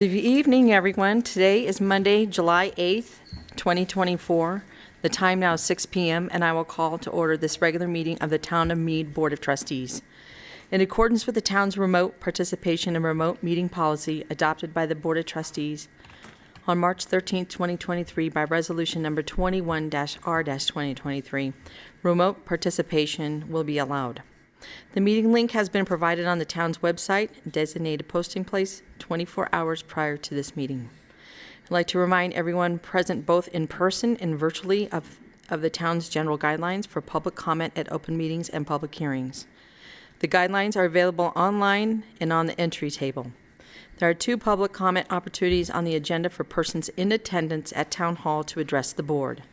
Good evening, everyone. Today is Monday, July 8th, 2024. The time now is 6 p.m., and I will call to order this regular meeting of the Town of Mead Board of Trustees. In accordance with the town's remote participation and remote meeting policy adopted by the Board of Trustees on March 13th, 2023 by Resolution Number 21-R-2023, remote participation will be allowed. The meeting link has been provided on the town's website, designated posting place 24 hours prior to this meeting. I'd like to remind everyone present both in person and virtually of the town's general guidelines for public comment at open meetings and public hearings. The guidelines are available online and on the entry table. There are 2 public comment opportunities on the agenda for persons in attendance at Town Hall to address the board.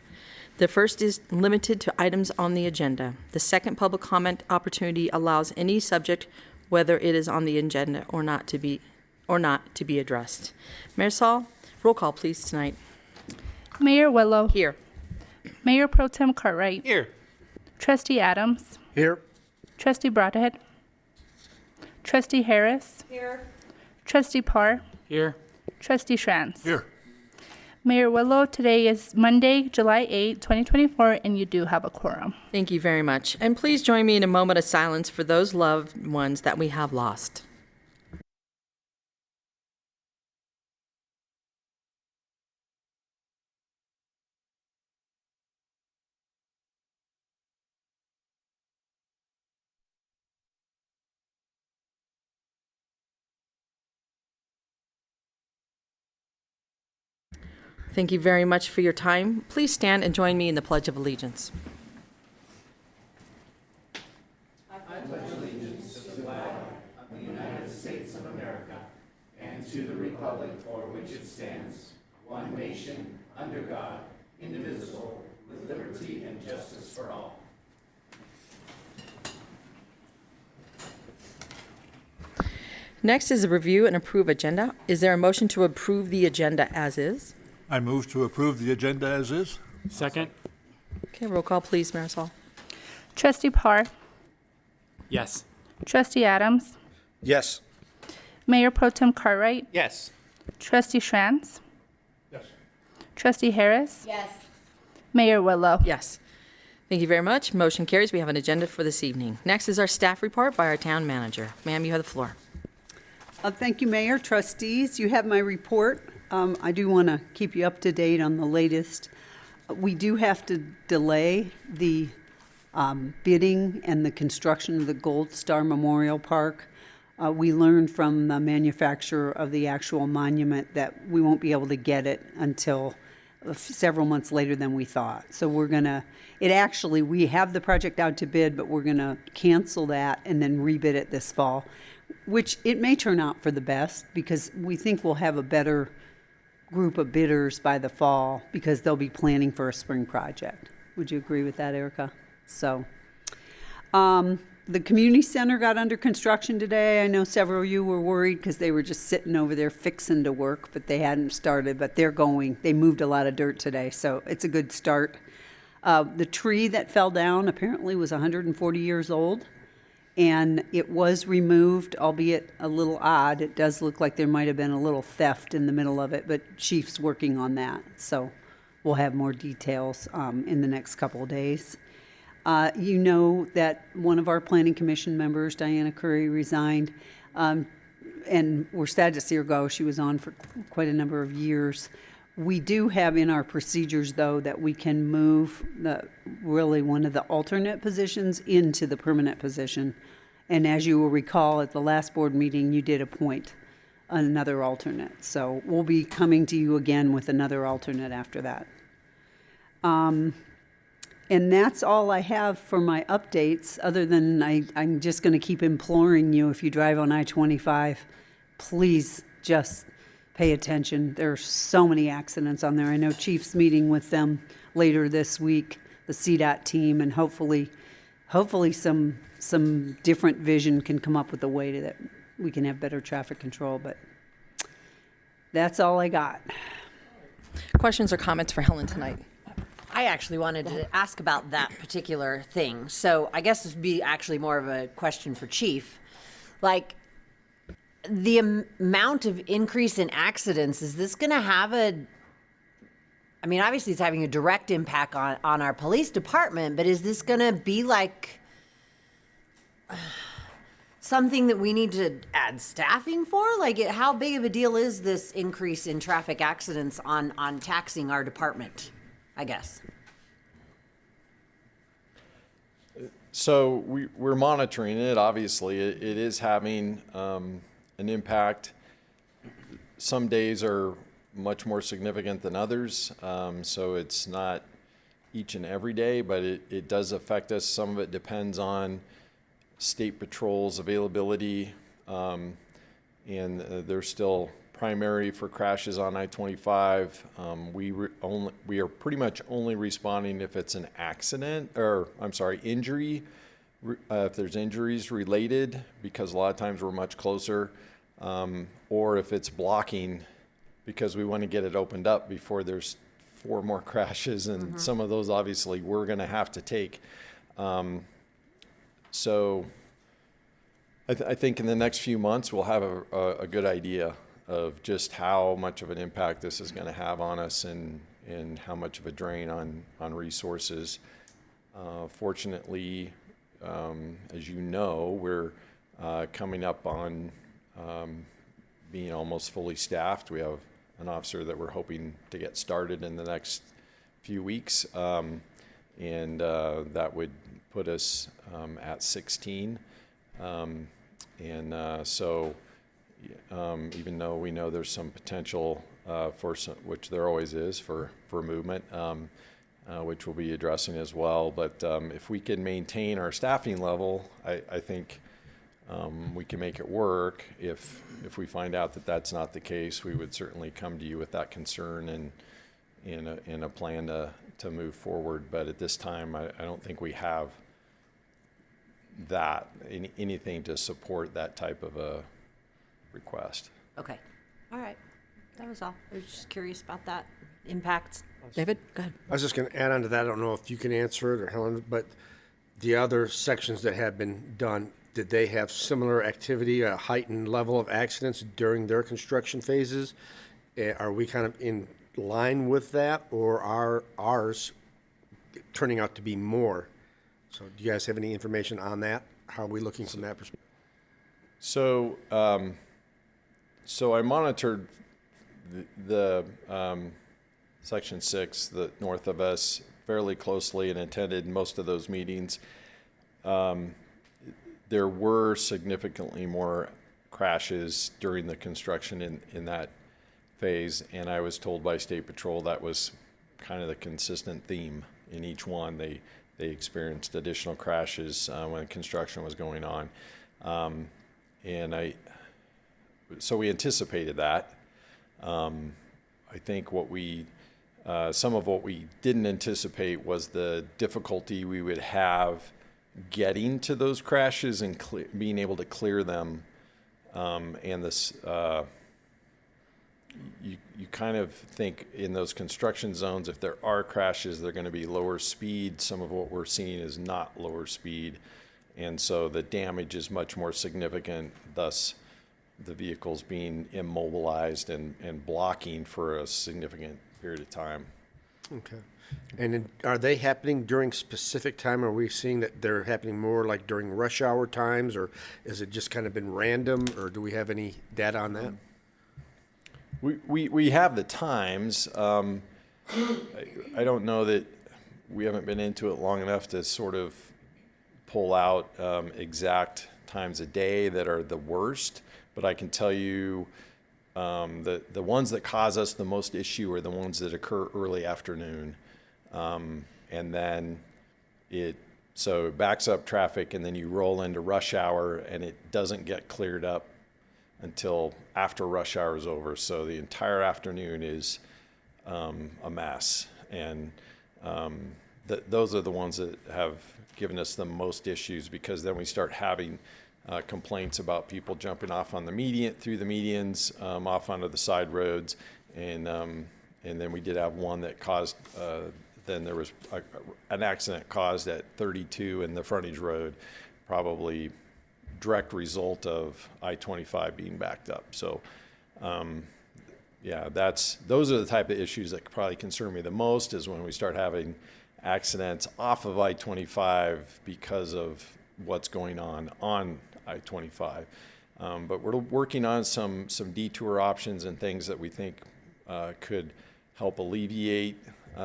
The first is limited to items on the agenda. The second public comment opportunity allows any subject, whether it is on the agenda or not, to be addressed. Marisol, roll call, please, tonight. Mayor Willow. Here. Mayor Pro Tem Cartwright. Here. Trustee Adams. Here. Trustee Broadhead. Trustee Harris. Here. Trustee Parr. Here. Trustee Schranz. Here. Mayor Willow, today is Monday, July 8, 2024, and you do have a quorum. Thank you very much. And please join me in a moment of silence for those loved ones that we have lost. Thank you very much for your time. Please stand and join me in the Pledge of Allegiance. Next is a review and approve agenda. Is there a motion to approve the agenda as is? I move to approve the agenda as is. Second. Okay, roll call, please, Marisol. Trustee Parr. Yes. Trustee Adams. Yes. Mayor Pro Tem Cartwright. Yes. Trustee Schranz. Yes. Trustee Harris. Yes. Mayor Willow. Yes. Thank you very much. Motion carries. We have an agenda for this evening. Next is our staff report by our town manager. Ma'am, you have the floor. Thank you, Mayor. Trustees, you have my report. I do want to keep you up to date on the latest. We do have to delay the bidding and the construction of the Gold Star Memorial Park. We learned from the manufacturer of the actual monument that we won't be able to get it until several months later than we thought. So we have the project out to bid, but we're going to cancel that and then rebid it this fall, which it may turn out for the best because we think we'll have a better group of bidders by the fall because they'll be planning for a spring project. Would you agree with that, Erica? So, the community center got under construction today. I know several of you were worried because they were just sitting over there fixing to work, but they hadn't started, but they're going. They moved a lot of dirt today, so it's a good start. The tree that fell down apparently was 140 years old. And it was removed, albeit a little odd. It does look like there might have been a little theft in the middle of it, but Chief's working on that. So we'll have more details in the next couple of days. You know that one of our planning commission members, Diana Curry, resigned. And we're sad to see her go. She was on for quite a number of years. We do have in our procedures, though, that we can move one of the alternate positions into the permanent position. And as you will recall, at the last board meeting, you did appoint another alternate. So we'll be coming to you again with another alternate after that. And that's all I have for my updates, other than I'm just going to keep imploring you, if you drive on I-25, please just pay attention. There are so many accidents on there. I know Chief's meeting with them later this week, the CDOT team, and hopefully some different vision can come up with a way that we can have better traffic control. But that's all I got. Questions or comments for Helen tonight? I actually wanted to ask about that particular thing. So I guess this would be actually more of a question for Chief. Like, the amount of increase in accidents, is this going to have I mean, obviously it's having a direct impact on our police department, but is this going to be like something that we need to add staffing for? Like, how big of a deal is this increase in traffic accidents on taxing our department, I guess? So we're monitoring it. Obviously, it is having an impact. Some days are much more significant than others, so it's not each and every day, but it does affect us. Some of it depends on state patrol's availability, and they're still primary for crashes on I-25. We are pretty much only responding if it's an accident, or I'm sorry, injury, if there's injuries related, because a lot of times we're much closer, or if it's blocking, because we want to get it opened up before there's 4 more crashes, and some of those obviously we're going to have to take. So I think in the next few months we'll have a good idea of just how much of an impact this is going to have on us, and how much of a drain on resources. Fortunately, as you know, we're coming up on being almost fully staffed. We have an officer that we're hoping to get started in the next few weeks, and that would put us at 16. So even though we know there's some potential for some, which there always is for movement, which we'll be addressing as well. But if we can maintain our staffing level, I think we can make it work. If we find out that that's not the case, we would certainly come to you with that concern and in a plan to move forward. But at this time, I don't think we have anything to support that type of a request. Okay. All right. That was all. I was just curious about that impact. David, go ahead. I was just going to add on to that. I don't know if you can answer it or Helen, but the other sections that have been done, did they have similar activity, a heightened level of accidents during their construction phases? Are we kind of in line with that, or are ours turning out to be more? So do you guys have any information on that? How are we looking from that perspective? So I monitored the Section 6, the north of us, fairly closely and attended most of those meetings. There were significantly more crashes during the construction in that phase, and I was told by State Patrol that was kind of the consistent theme in each one. They experienced additional crashes when construction was going on, so we anticipated that. I think some of what we didn't anticipate was the difficulty we would have getting to those crashes and being able to clear them. And this, you kind of think in those construction zones, if there are crashes, they're going to be lower speed. Some of what we're seeing is not lower speed. And so the damage is much more significant, thus the vehicles being immobilized and blocking for a significant period of time. Okay. And are they happening during specific time? Are we seeing that they're happening more like during rush hour times, or is it just kind of been random, or do we have any data on that? We have the times. I don't know that we haven't been into it long enough to sort of pull out exact times a day that are the worst, but I can tell you the ones that cause us the most issue are the ones that occur early afternoon. And then it backs up traffic, and then you roll into rush hour, and it doesn't get cleared up until after rush hour is over. So the entire afternoon is a mess. And those are the ones that have given us the most issues, because then we start having complaints about people jumping off on through the medians, off onto the side roads. And then we did have one that caused, then there was an accident caused at 32 in the frontage road, probably direct result of I-25 being backed up. So, yeah, those are the type of issues that probably concern me the most, is when we start having accidents off of I-25 because of what's going on I-25. But we're working on some detour options and things that we think could help alleviate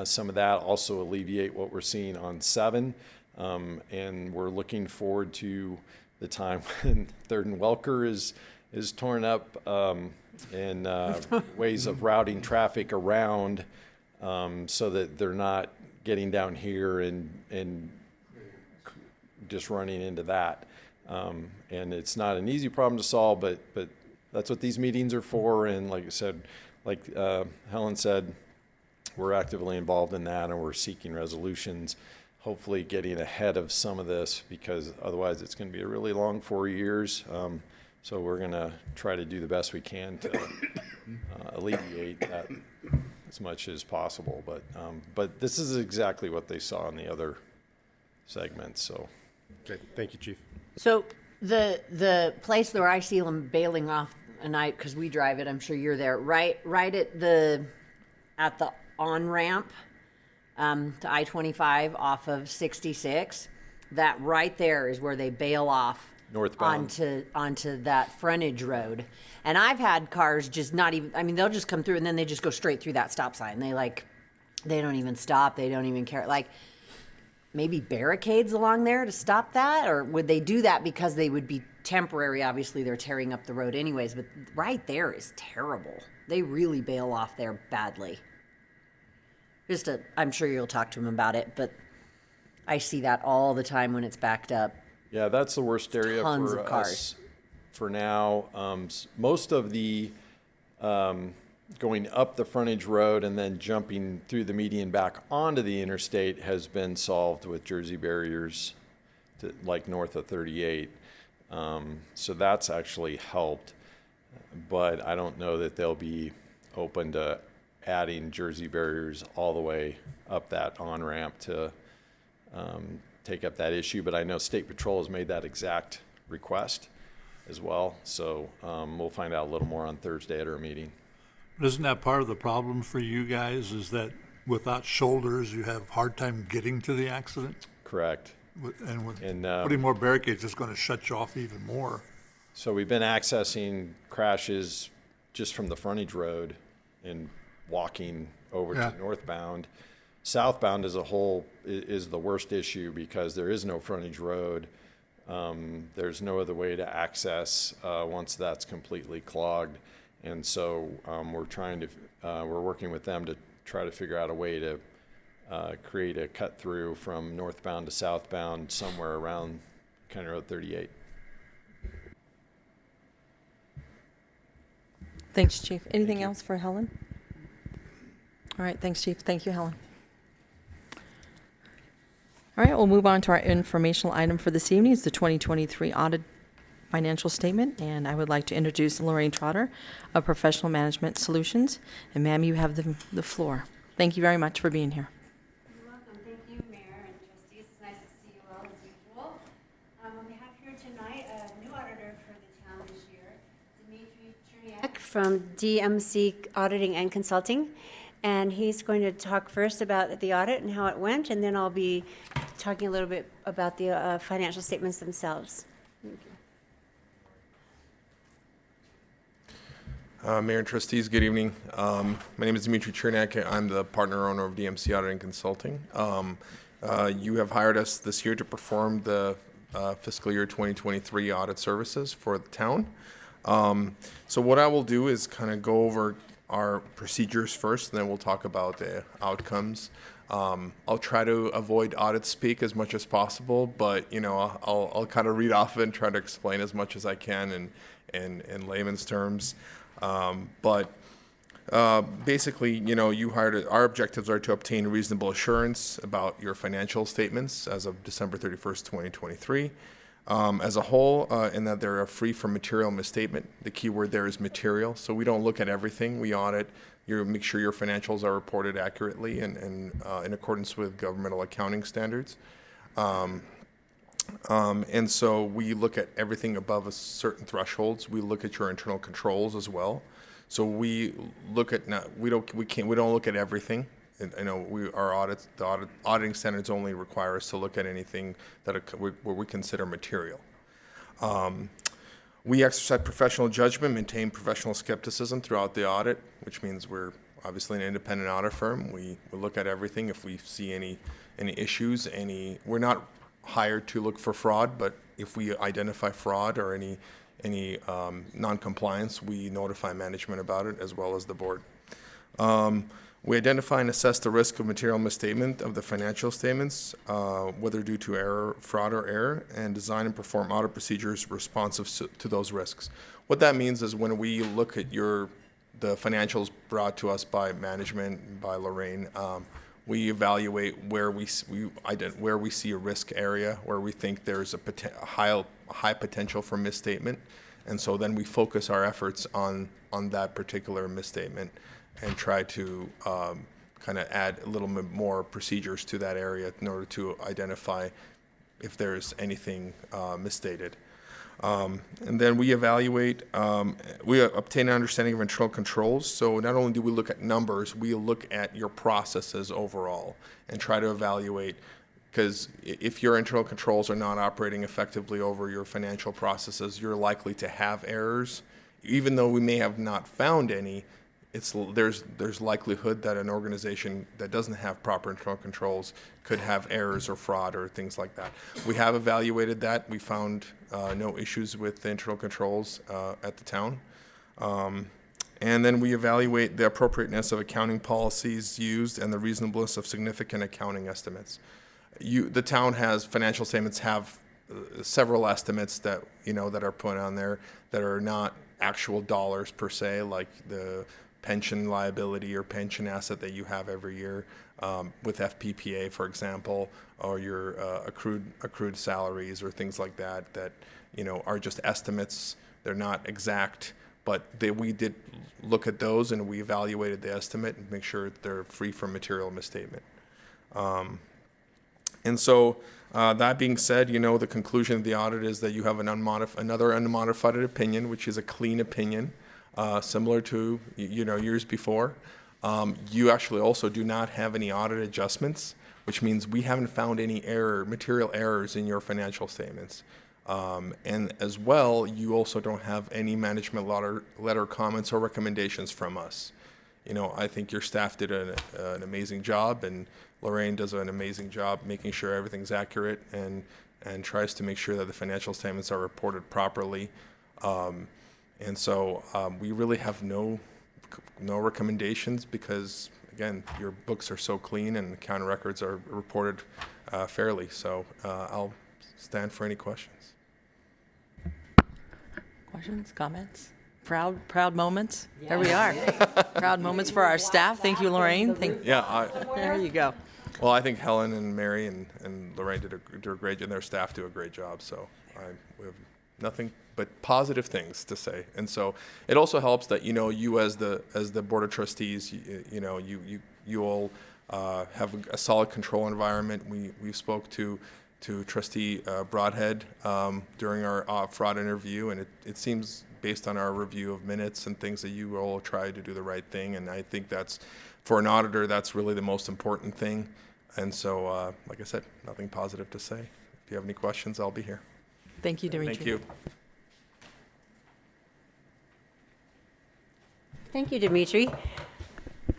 some of that, also alleviate what we're seeing on 7. And we're looking forward to the time when 3rd and Welker is torn up, and ways of routing traffic around, so that they're not getting down here and just running into that. And it's not an easy problem to solve, but that's what these meetings are for. And like I said, like Helen said, we're actively involved in that, and we're seeking resolutions, hopefully getting ahead of some of this, because otherwise it's going to be a really long 4 years. So we're going to try to do the best we can to alleviate that as much as possible. But this is exactly what they saw in the other segments. So, Okay, thank you, Chief. So the place where I see them bailing off a night, because we drive it, I'm sure you're there, right at the on-ramp to I-25 off of 66, that right there is where they bail off northbound. onto that frontage road. And I've had cars just not even, I mean, they'll just come through and then they just go straight through that stop sign. They don't even stop. They don't even care. Like, maybe barricades along there to stop that? Or would they do that because they would be temporary? Obviously, they're tearing up the road anyways, but right there is terrible. They really bail off there badly. I'm sure you'll talk to them about it, but I see that all the time when it's backed up. Yeah, that's the worst area Tons for of cars. us for now. Most of the going up the frontage road and then jumping through the median back onto the interstate has been solved with Jersey barriers, like north of 38. So that's actually helped, but I don't know that they'll be open to adding Jersey barriers all the way up that on-ramp to take up that issue. But I know State Patrol has made that exact request as well. So we'll find out a little more on Thursday at our meeting. Isn't that part of the problem for you guys, is that without shoulders, you have a hard time getting to the accident? Correct. And And, putting more barricades is going to shut you off even more. So we've been accessing crashes just from the frontage road and walking over Yeah. to northbound. Southbound as a whole is the worst issue because there is no frontage road. There's no other way to access once that's completely clogged. And so we're working with them to try to figure out a way to create a cut through from northbound to southbound somewhere around County Road 38. Thanks, Chief. Anything else for Helen? All right, thanks, Chief. Thank you, Helen. All right, we'll move on to our informational item for this evening. It's the 2023 audit financial statement, and I would like to introduce Lorraine Trotter of Professional Management Solutions. And ma'am, you have the floor. Thank you very much for being here. You're welcome. Thank you, Mayor and trustees. It's nice to see you all as usual. We have here tonight a new auditor for the town this year, Dimitri Cherniak from DMC Auditing and Consulting. And he's going to talk first about the audit and how it went, and then I'll be talking a little bit about the financial statements themselves. Mayor and trustees, good evening. My name is Dimitri Cherniak. I'm the partner owner of DMC Auditing and Consulting. You have hired us this year to perform the fiscal year 2023 audit services for the town. So what I will do is kind of go over our procedures first, and then we'll talk about the outcomes. I'll try to avoid audit speak as much as possible, but I'll kind of read off it and try to explain as much as I can in layman's terms. Basically, you hired. Our objectives are to obtain reasonable assurance about your financial statements as of December 31st, 2023, as a whole, and that they're free from material misstatement. The key word there is material. So we don't look at everything. We audit. Make sure your financials are reported accurately and in accordance with governmental accounting standards. And so we look at everything above a certain thresholds. We look at your internal controls as well. So we look at we don't look at everything. And, the auditing standards only require us to look at anything that what we consider material. We exercise professional judgment, maintain professional skepticism throughout the audit, which means we're obviously an independent audit firm. We look at everything. If we see any issues, we're not hired to look for fraud, but if we identify fraud or any non-compliance, we notify management about it as well as the board. We identify and assess the risk of material misstatement of the financial statements, whether due to fraud or error, and design and perform audit procedures responsive to those risks. What that means is when we look at the financials brought to us by management, by Lorraine, we evaluate where we see a risk area, where we think there's a high potential for misstatement, and so then we focus our efforts on that particular misstatement and try to kind of add a little bit more procedures to that area in order to identify if there's anything misstated. And then we evaluate, we obtain an understanding of internal controls. So not only do we look at numbers, we look at your processes overall and try to evaluate, because if your internal controls are not operating effectively over your financial processes, you're likely to have errors. Even though we may have not found any, there's likelihood that an organization that doesn't have proper internal controls could have errors or fraud or things like that. We have evaluated that. We found no issues with the internal controls at the town. And then we evaluate the appropriateness of accounting policies used and the reasonableness of significant accounting estimates. The town has financial statements have several estimates that that are put on there that are not actual dollars per se, like the pension liability or pension asset that you have every year with FPPA, for example, or your accrued salaries or things like that are just estimates. They're not exact, but we did look at those and we evaluated the estimate and make sure they're free from material misstatement. And so that being said, the conclusion of the audit is that you have another unmodified opinion, which is a clean opinion. Similar to years before. You actually also do not have any audit adjustments, which means we haven't found any material errors in your financial statements. And as well, you also don't have any management letter comments or recommendations from us. I think your staff did an amazing job, and Lorraine does an amazing job making sure everything's accurate and tries to make sure that the financial statements are reported properly. And so we really have no recommendations because, again, your books are so clean and accounting records are reported fairly. So I'll stand for any questions. Questions, comments? Proud moments? There we are. Proud moments for our staff. Thank you, Lorraine. There you go. Well, I think Helen and Mary and Lorraine did a great job, and their staff do a great job. So we have nothing but positive things to say. And so it also helps that you as the board of trustees, you all have a solid control environment. We spoke to Trustee Broadhead during our fraud interview, and it seems based on our review of minutes and things that you all try to do the right thing. And I think that's, for an auditor, that's really the most important thing. And so, like I said, nothing positive to say. If you have any questions, I'll be here. Thank you, Dimitri. Thank you. Thank you, Dimitri.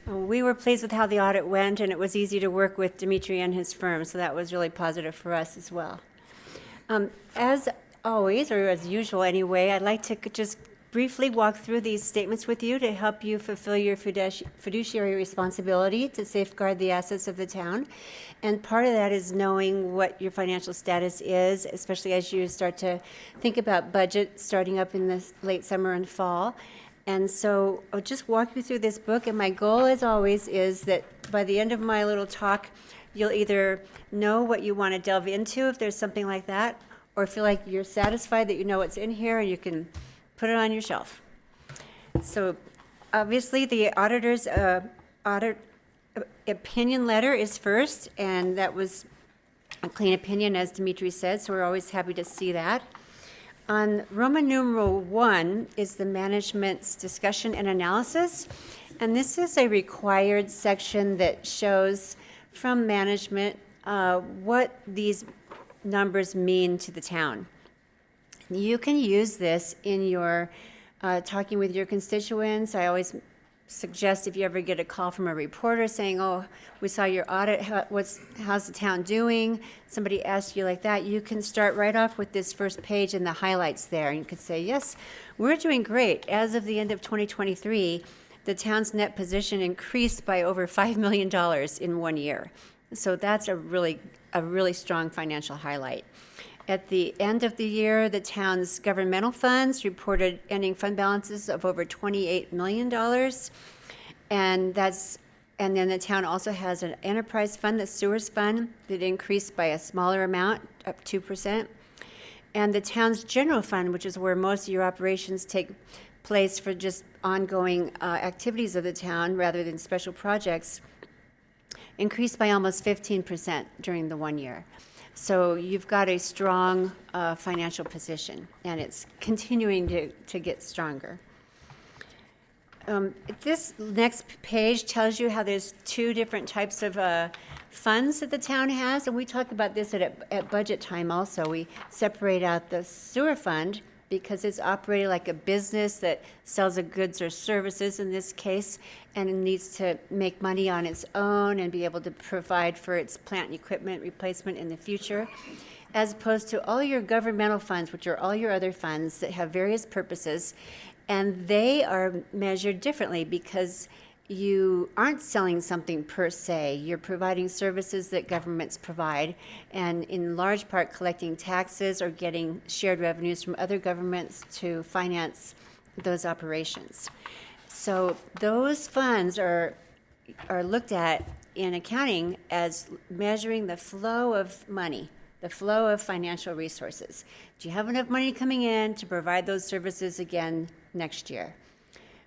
We were pleased with how the audit went, and it was easy to work with Dimitri and his firm, so that was really positive for us as well. As always, or as usual anyway, I'd like to just briefly walk through these statements with you to help you fulfill your fiduciary responsibility to safeguard the assets of the town. And part of that is knowing what your financial status is, especially as you start to think about budget starting up in the late summer and fall. And so I'll just walk you through this book, and my goal, as always, is that by the end of my little talk, you'll either know what you want to delve into, if there's something like that, or feel like you're satisfied that you know what's in here and you can put it on your shelf. So obviously, the auditor's audit opinion letter is first, and that was a clean opinion, as Dimitri said, so we're always happy to see that. On Roman numeral 1 is the management's discussion and analysis, and this is a required section that shows from management what these numbers mean to the town. You can use this in your talking with your constituents. I always suggest if you ever get a call from a reporter saying, oh, we saw your audit, how's the town doing? Somebody asks you like that, you can start right off with this first page and the highlights there. And you could say, yes, we're doing great. As of the end of 2023, the town's net position increased by over $5 million in 1 year. So that's a really strong financial highlight. At the end of the year, the town's governmental funds reported ending fund balances of over $28 million. And then the town also has an enterprise fund, the sewers fund, that increased by a smaller amount, up 2%. And the town's general fund, which is where most of your operations take place for just ongoing activities of the town rather than special projects, increased by almost 15% during the 1 year. So you've got a strong financial position, and it's continuing to get stronger. This next page tells you how there's two different types of funds that the town has, and we talk about this at budget time also. We separate out the sewer fund because it's operated like a business that sells a goods or services in this case, and it needs to make money on its own and be able to provide for its plant and equipment replacement in the future, as opposed to all your governmental funds, which are all your other funds that have various purposes, and they are measured differently because you aren't selling something per se. You're providing services that governments provide, and in large part collecting taxes or getting shared revenues from other governments to finance those operations. So those funds are looked at in accounting as measuring the flow of money, the flow of financial resources. Do you have enough money coming in to provide those services again next year?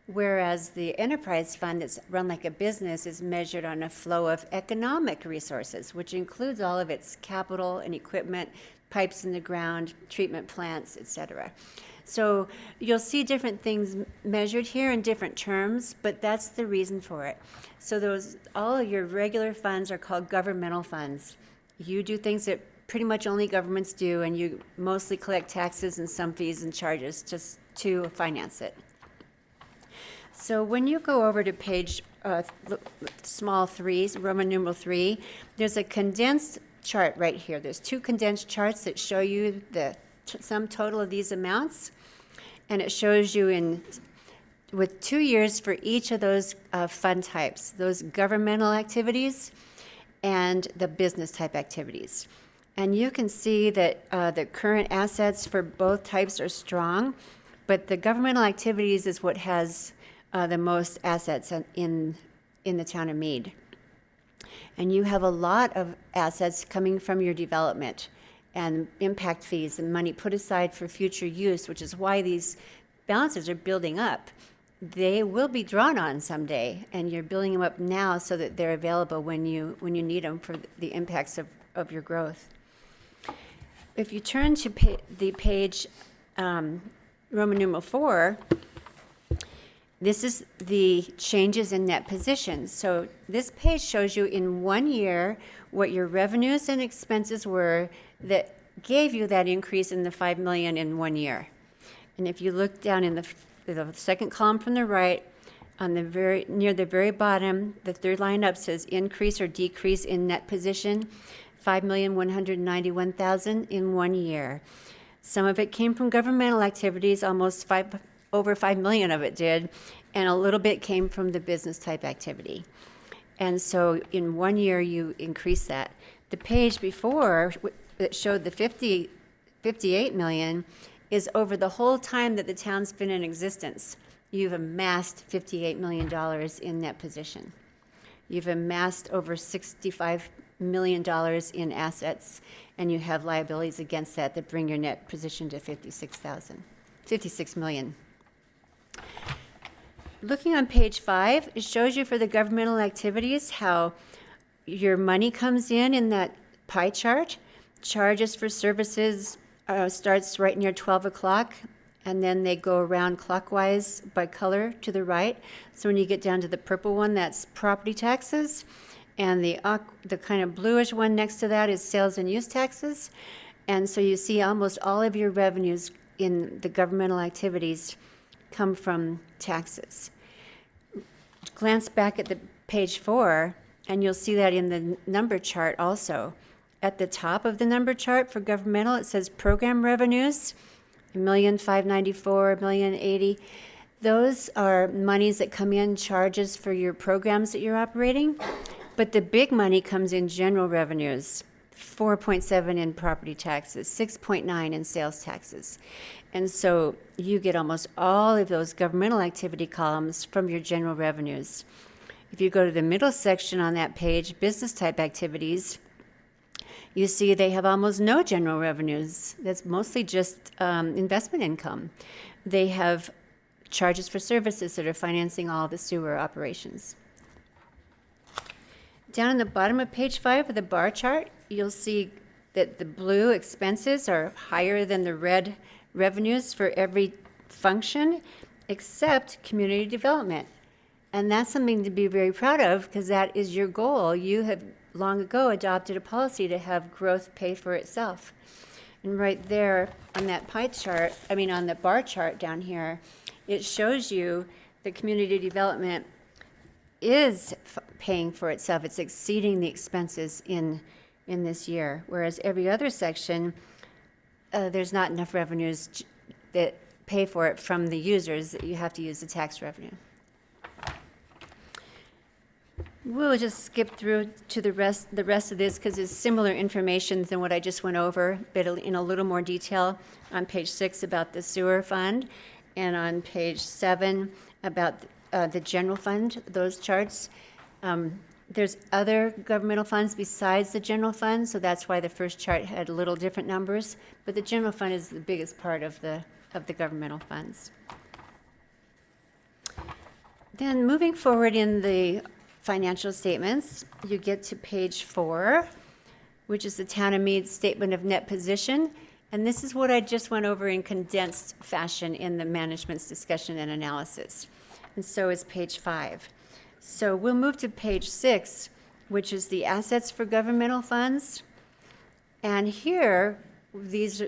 Whereas the enterprise fund that's run like a business is measured on a flow of economic resources, which includes all of its capital and equipment, pipes in the ground, treatment plants, etc. So you'll see different things measured here in different terms, but that's the reason for it. So all of your regular funds are called governmental funds. You do things that pretty much only governments do, and you mostly collect taxes and some fees and charges just to finance it. So when you go over to page small 3, Roman numeral 3, there's a condensed chart right here. There's two condensed charts that show you the sum total of these amounts, and it shows you with 2 years for each of those fund types, those governmental activities and the business type activities. And you can see that the current assets for both types are strong, but the governmental activities is what has the most assets in the town of Mead. And you have a lot of assets coming from your development and impact fees and money put aside for future use, which is why these balances are building up. They will be drawn on someday, and you're building them up now so that they're available when you need them for the impacts of your growth. If you turn to the page Roman numeral 4, this is the changes in net position. So this page shows you in 1 year what your revenues and expenses were that gave you that increase in the $5 million in 1 year. And if you look down in the second column from the right, near the very bottom, the third line up says increase or decrease in net position, $5,191,000 in 1 year. Some of it came from governmental activities, over $5 million of it did, and a little bit came from the business type activity. And so in 1 year, you increase that. The page before that showed the $58 million is over the whole time that the town's been in existence. You've amassed $58 million in net position. You've amassed over $65 million in assets, and you have liabilities against that bring your net position to $56 million. Looking on page 5, it shows you for the governmental activities how your money comes in that pie chart. Charges for services starts right near 12 o'clock, and then they go around clockwise by color to the right. So when you get down to the purple one, that's property taxes, and the kind of bluish one next to that is sales and use taxes. And so you see almost all of your revenues in the governmental activities come from taxes. Glance back at the page 4, and you'll see that in the number chart also. At the top of the number chart for governmental, it says program revenues, $1,594,000, $1,080,000. Those are monies that come in, charges for your programs that you're operating. But the big money comes in general revenues, 4.7 in property taxes, 6.9 in sales taxes. And so you get almost all of those governmental activity columns from your general revenues. If you go to the middle section on that page, business type activities, you see they have almost no general revenues. That's mostly just investment income. They have charges for services that are financing all the sewer operations. Down in the bottom of page 5 of the bar chart, you'll see that the blue expenses are higher than the red revenues for every function except community development. And that's something to be very proud of because that is your goal. You have long ago adopted a policy to have growth pay for itself. And right there on that pie chart, on the bar chart down here, it shows you that community development is paying for itself. It's exceeding the expenses in this year, whereas every other section, there's not enough revenues that pay for it from the users that you have to use the tax revenue. We'll just skip through to the rest of this because it's similar information than what I just went over, but in a little more detail on page 6 about the sewer fund, and on page 7 about the general fund, those charts. There's other governmental funds besides the general fund, so that's why the first chart had a little different numbers, but the general fund is the biggest part of the governmental funds. Then moving forward in the financial statements, you get to page 4, which is the Town of Mead's Statement of Net Position. And this is what I just went over in condensed fashion in the management's discussion and analysis. And so is page 5. So we'll move to page 6, which is the assets for governmental funds. And here, these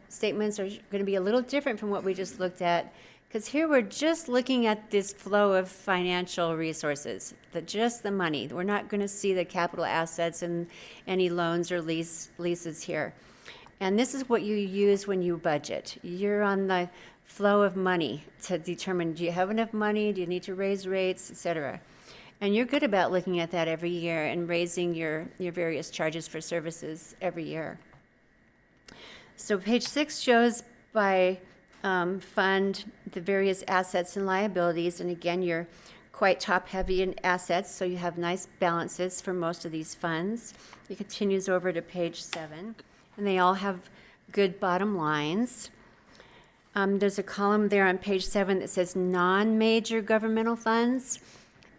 statements are going to be a little different from what we just looked at, because here we're just looking at this flow of financial resources, just the money. We're not going to see the capital assets and any loans or leases here. And this is what you use when you budget. You're on the flow of money to determine, do you have enough money? Do you need to raise rates, et cetera? And you're good about looking at that every year and raising your various charges for services every year. So page 6 shows by fund the various assets and liabilities. And again, you're quite top-heavy in assets, so you have nice balances for most of these funds. It continues over to page 7, and they all have good bottom lines. There's a column there on page 7 that says non-major governmental funds,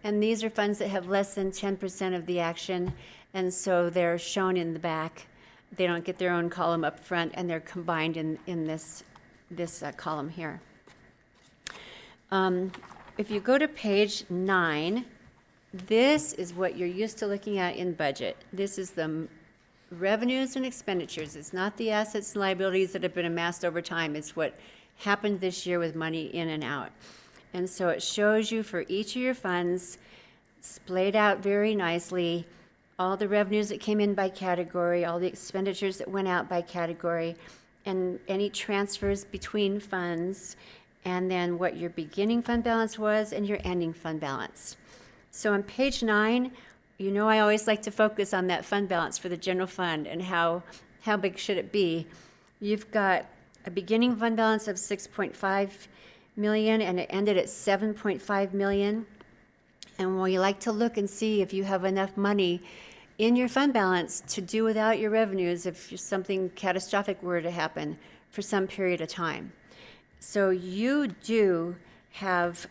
and these are funds that have less than 10% of the action, and so they're shown in the back. They don't get their own column up front, and they're combined in this column here. If you go to page 9, this is what you're used to looking at in budget. This is the revenues and expenditures. It's not the assets and liabilities that have been amassed over time. It's what happened this year with money in and out. And so it shows you for each of your funds, splayed out very nicely, all the revenues that came in by category, all the expenditures that went out by category, and any transfers between funds, and then what your beginning fund balance was and your ending fund balance. So on page 9, you know I always like to focus on that fund balance for the general fund and how big should it be. You've got a beginning fund balance of 6.5 million and it ended at 7.5 million. And we like to look and see if you have enough money in your fund balance to do without your revenues if something catastrophic were to happen for some period of time. So you do have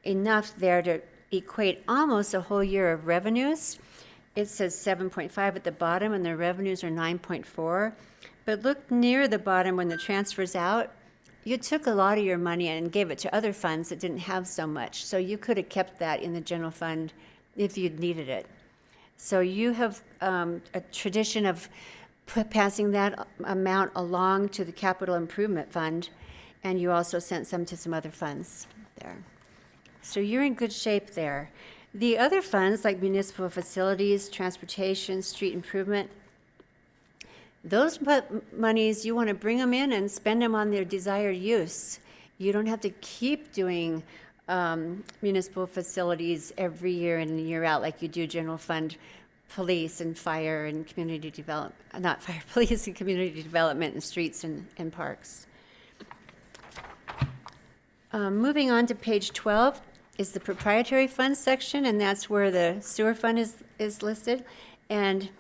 enough there to equate almost a whole year of revenues. it says 7.5 at the bottom and the revenues are 9.4. But look near the bottom when the transfer's out, you took a lot of your money and gave it to other funds that didn't have so much. So you could have kept that in the general fund if you'd needed it. So you have a tradition of passing that amount along to the capital improvement fund, and you also sent some to some other funds there. So you're in good shape there. The other funds, like municipal facilities, transportation, street improvement, those monies, you want to bring them in and spend them on their desired use. You don't have to keep doing municipal facilities every year in and year out like you do general fund police and fire and community development, not fire, police and community development and streets and parks. Moving on to page 12 is the proprietary funds section, and that's where the sewer fund is listed. And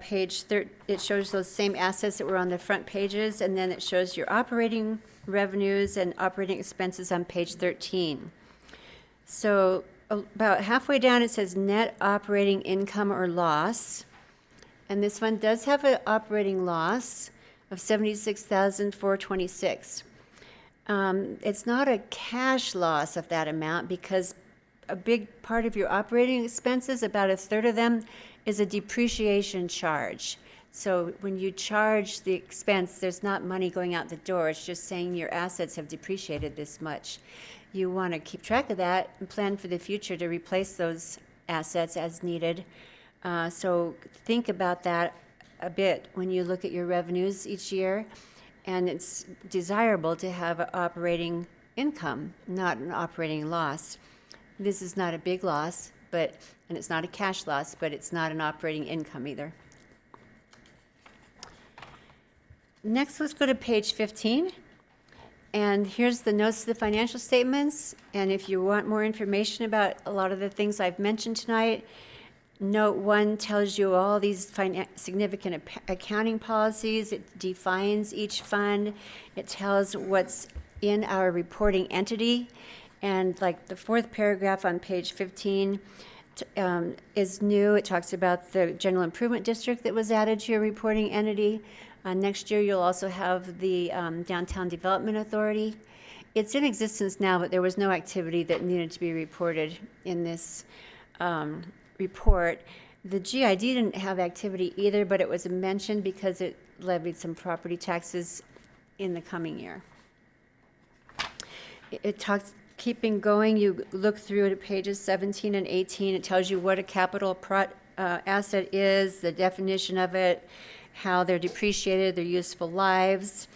page 13, it shows those same assets that were on the front pages, and then it shows your operating revenues and operating expenses on page 13. So about halfway down it says net operating income or loss, and this fund does have an operating loss of $76,426. It's not a cash loss of that amount because a big part of your operating expenses, about a third of them, is a depreciation charge. So when you charge the expense, there's not money going out the door. It's just saying your assets have depreciated this much. You want to keep track of that and plan for the future to replace those assets as needed. So think about that a bit when you look at your revenues each year. And it's desirable to have an operating income, not an operating loss. This is not a big loss, and it's not a cash loss, but it's not an operating income either. Next, let's go to page 15. And here's the notes to the financial statements. And if you want more information about a lot of the things I've mentioned tonight, Note 1 tells you all these significant accounting policies. It defines each fund. It tells what's in our reporting entity. And like the fourth paragraph on page 15 is new. It talks about the general improvement district that was added to your reporting entity. Next year, you'll also have the Downtown Development Authority. It's in existence now, but there was no activity that needed to be reported in this report. The GID didn't have activity either, but it was mentioned because it levied some property taxes in the coming year. It talks, keeping going, you look through at pages 17 and 18. It tells you what a capital asset is, the definition of it, how they're depreciated, their useful lives,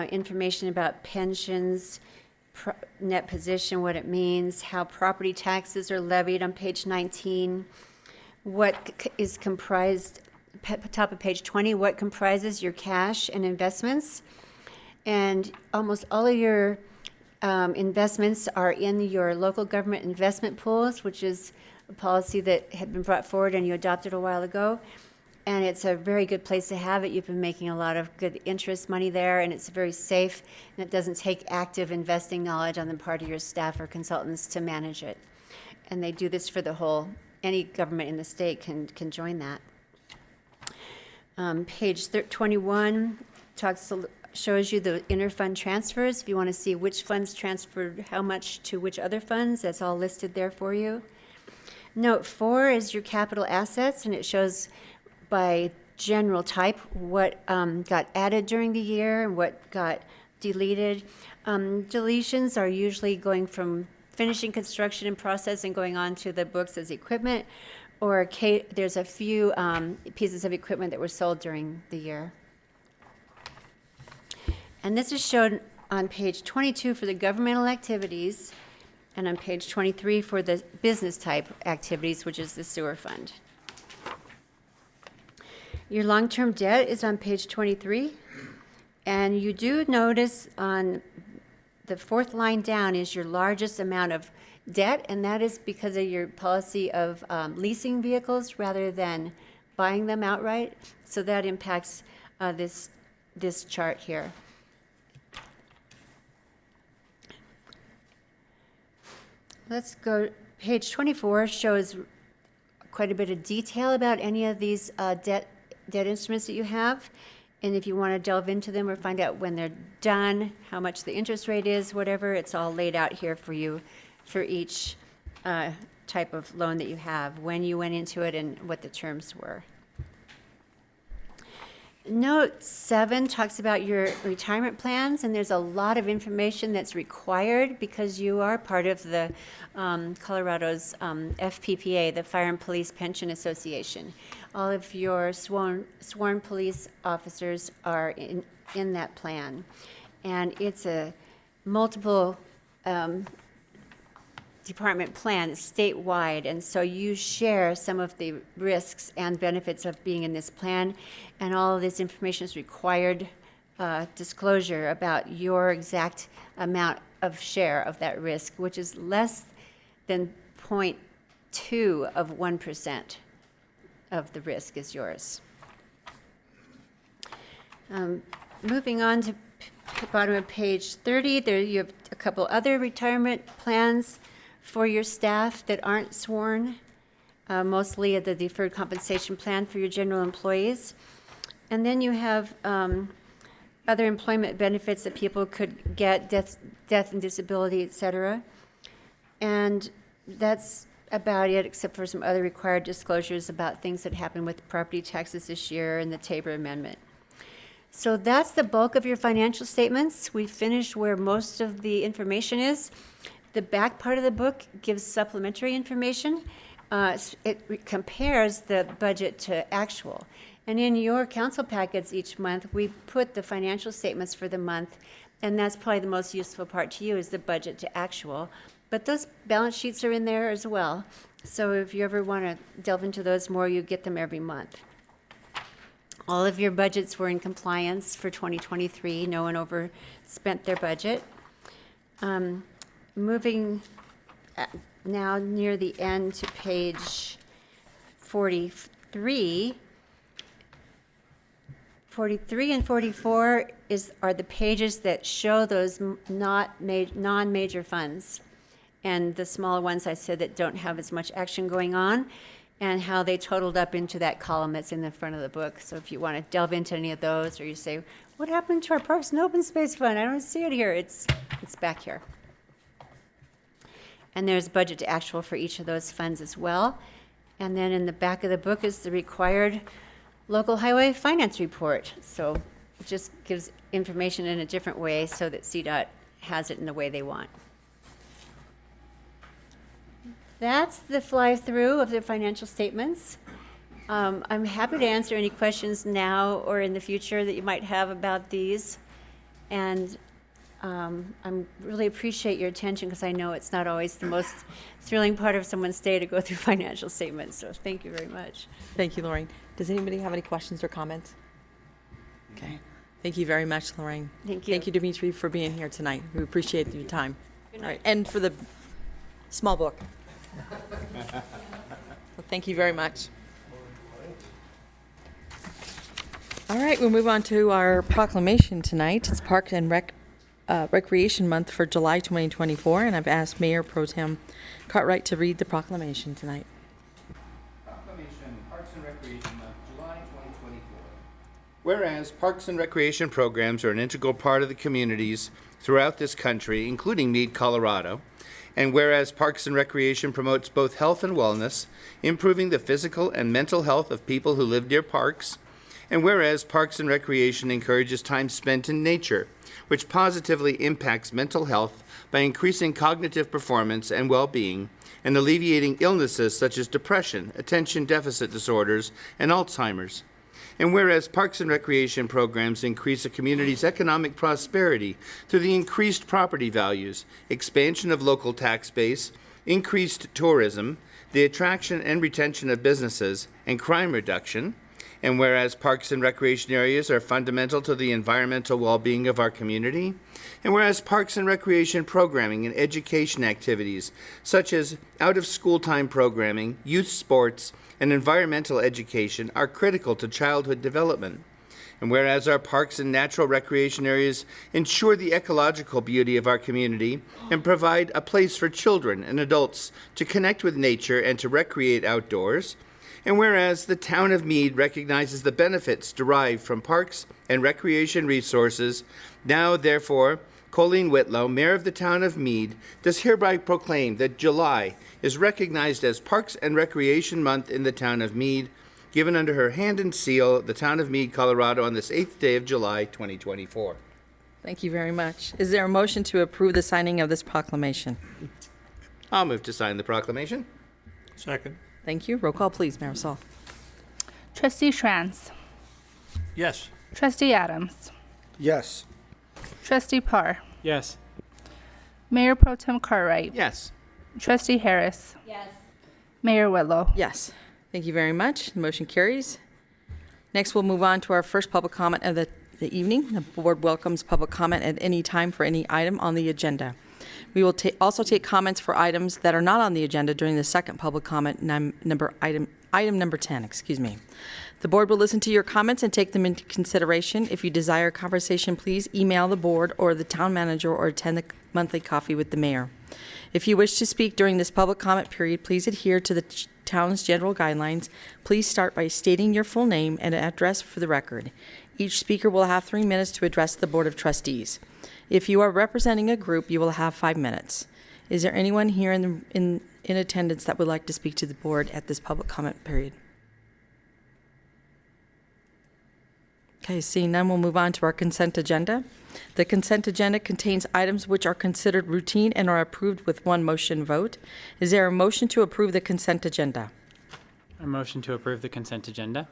information about pensions, net position, what it means, how property taxes are levied on page 19, what is comprised, top of page 20, what comprises your cash and investments. And almost all of your investments are in your local government investment pools, which is a policy that had been brought forward and you adopted a while ago. And it's a very good place to have it. You've been making a lot of good interest money there, and it's very safe, and it doesn't take active investing knowledge on the part of your staff or consultants to manage it. And they do this for the whole, any government in the state can join that. Page 21 shows you the interfund transfers. If you want to see which funds transferred how much to which other funds, that's all listed there for you. Note 4 is your capital assets, and it shows by general type what got added during the year and what got deleted. Deletions are usually going from finishing construction and process and going on to the books as equipment, or there's a few pieces of equipment that were sold during the year. And this is shown on page 22 for the governmental activities and on page 23 for the business type activities, which is the sewer fund. Your long-term debt is on page 23, and you do notice on the fourth line down is your largest amount of debt, and that is because of your policy of leasing vehicles rather than buying them outright. So that impacts this chart here. Let's go, page 24 shows quite a bit of detail about any of these debt instruments that you have. And if you want to delve into them or find out when they're done, how much the interest rate is, whatever, it's all laid out here for you for each type of loan that you have, when you went into it and what the terms were. Note 7 talks about your retirement plans, and there's a lot of information that's required because you are part of the Colorado's FPPA, the Fire and Police Pension Association. All of your sworn police officers are in that plan, and it's a multiple department plan. It's statewide, and so you share some of the risks and benefits of being in this plan, and all of this information is required disclosure about your exact amount of share of that risk, which is less than 0.2 of 1% of the risk is yours. Moving on to bottom of page 30, there you have a couple other retirement plans for your staff that aren't sworn, mostly the deferred compensation plan for your general employees. And then you have other employment benefits that people could get, death and disability, et cetera. And that's about it, except for some other required disclosures about things that happened with property taxes this year and the Tabor Amendment. So that's the bulk of your financial statements. We finished where most of the information is. The back part of the book gives supplementary information. It compares the budget to actual. And in your council packets each month, we put the financial statements for the month, and that's probably the most useful part to you is the budget to actual. But those balance sheets are in there as well. So if you ever want to delve into those more, you get them every month. All of your budgets were in compliance for 2023. No one overspent their budget. Moving now near the end to page 43. 43 and 44 are the pages that show those non-major funds. And the smaller ones I said that don't have as much action going on, and how they totaled up into that column that's in the front of the book. So if you want to delve into any of those, or you say, what happened to our Parks and Open Space Fund? I don't see it here. It's back here. And there's budget to actual for each of those funds as well. And then in the back of the book is the required local highway finance report. So it just gives information in a different way so that CDOT has it in the way they want. That's the fly-through of the financial statements. I'm happy to answer any questions now or in the future that you might have about these. And I really appreciate your attention because I know it's not always the most thrilling part of someone's day to go through financial statements. So thank you very much. Thank you, Lorraine. Does anybody have any questions or comments? Okay. Thank you very much, Lorraine. Thank you. Thank you, Dimitri, for being here tonight. We appreciate your time. All right. And for the small book. Well, thank you very much. All right, we'll move on to our proclamation tonight. It's Park and Recreation Month for July 2024, and I've asked Mayor Pro Tem Cartwright to read the proclamation tonight. Proclamation, Parks and Recreation Month, July 2024. Whereas parks and recreation programs are an integral part of the communities throughout this country, including Mead, Colorado, and whereas Parks and Recreation promotes both health and wellness, improving the physical and mental health of people who live near parks, and whereas Parks and Recreation encourages time spent in nature, which positively impacts mental health by increasing cognitive performance and well-being, and alleviating illnesses such as depression, attention deficit disorders, and Alzheimer's. And whereas Parks and Recreation programs increase a community's economic prosperity through the increased property values, expansion of local tax base, increased tourism, the attraction and retention of businesses, and crime reduction. And whereas parks and recreation areas are fundamental to the environmental well-being of our community, and whereas parks and recreation programming and education activities such as out-of-school time programming, youth sports, and environmental education are critical to childhood development. And whereas our parks and natural recreation areas ensure the ecological beauty of our community and provide a place for children and adults to connect with nature and to recreate outdoors. And whereas the town of Mead recognizes the benefits derived from parks and recreation resources, now therefore, Colleen Whitlow, Mayor of the town of Mead, does hereby proclaim that July is recognized as Parks and Recreation Month in the town of Mead, given under her hand and seal, the town of Mead, Colorado, on this 8th day of July, 2024. Thank you very much. Is there a motion to approve the signing of this proclamation? I'll move to sign the proclamation. Second. Thank you. Roll call, please, Marisol. Trustee Schranz. Yes. Trustee Adams. Yes. Trustee Parr. Yes. Mayor Pro Tem Cartwright. Yes. Trustee Harris. Yes. Mayor Whitlow. Yes. Thank you very much. The motion carries. Next, we'll move on to our first public comment of the evening. The board welcomes public comment at any time for any item on the agenda. We will also take comments for items that are not on the agenda during the second public comment, item number 10, excuse me. The board will listen to your comments and take them into consideration. If you desire a conversation, please email the board or the town manager or attend the monthly coffee with the mayor. If you wish to speak during this public comment period, please adhere to the town's general guidelines. Please start by stating your full name and address for the record. Each speaker will have 3 minutes to address the Board of Trustees. If you are representing a group, you will have 5 minutes. Is there anyone here in attendance that would like to speak to the board at this public comment period? Okay, seeing none, we'll move on to our consent agenda. The consent agenda contains items which are considered routine and are approved with one motion vote. Is there a motion to approve the consent agenda? A motion to approve the consent agenda.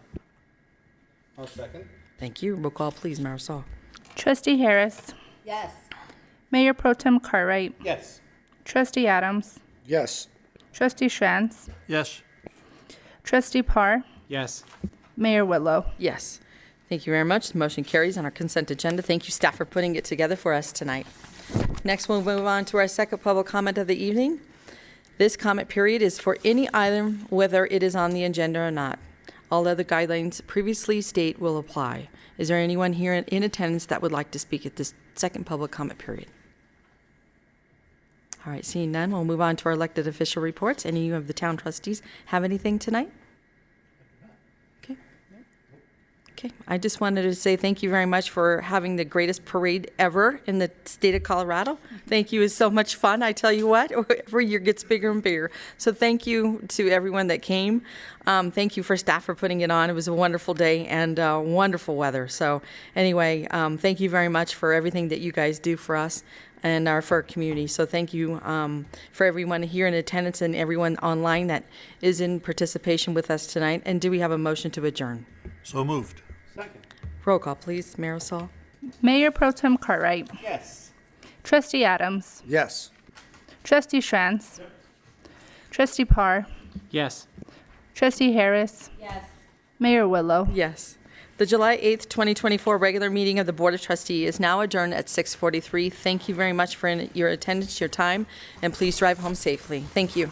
I'll second. Thank you. Roll call, please, Marisol. Trustee Harris. Yes. Mayor Pro Tem Cartwright. Yes. Trustee Adams. Yes. Trustee Schranz. Yes. Trustee Parr. Yes. Mayor Whitlow. Yes. Thank you very much. The motion carries on our consent agenda. Thank you, staff, for putting it together for us tonight. Next, we'll move on to our second public comment of the evening. This comment period is for any item, whether it is on the agenda or not. All other guidelines previously state will apply. Is there anyone here in attendance that would like to speak at this second public comment period? All right, seeing none, we'll move on to our elected official reports. Any of the town trustees have anything tonight? Okay. Okay, I just wanted to say thank you very much for having the greatest parade ever in the state of Colorado. Thank you. It's so much fun. I tell you what, every year gets bigger and bigger. So thank you to everyone that came. Thank you for staff for putting it on. It was a wonderful day and wonderful weather. So anyway, thank you very much for everything that you guys do for us and for our community. So thank you for everyone here in attendance and everyone online that is in participation with us tonight. And do we have a motion to adjourn? So moved. Second. Roll call, please. Marisol. Mayor Pro Tem Cartwright. Yes. Trustee Adams. Yes. Trustee Schranz. Trustee Parr. Yes. Trustee Harris. Yes. Mayor Whitlow. Yes. The July 8th, 2024 regular meeting of the Board of Trustees is now adjourned at 6:43. Thank you very much for your attendance, your time, and please drive home safely. Thank you.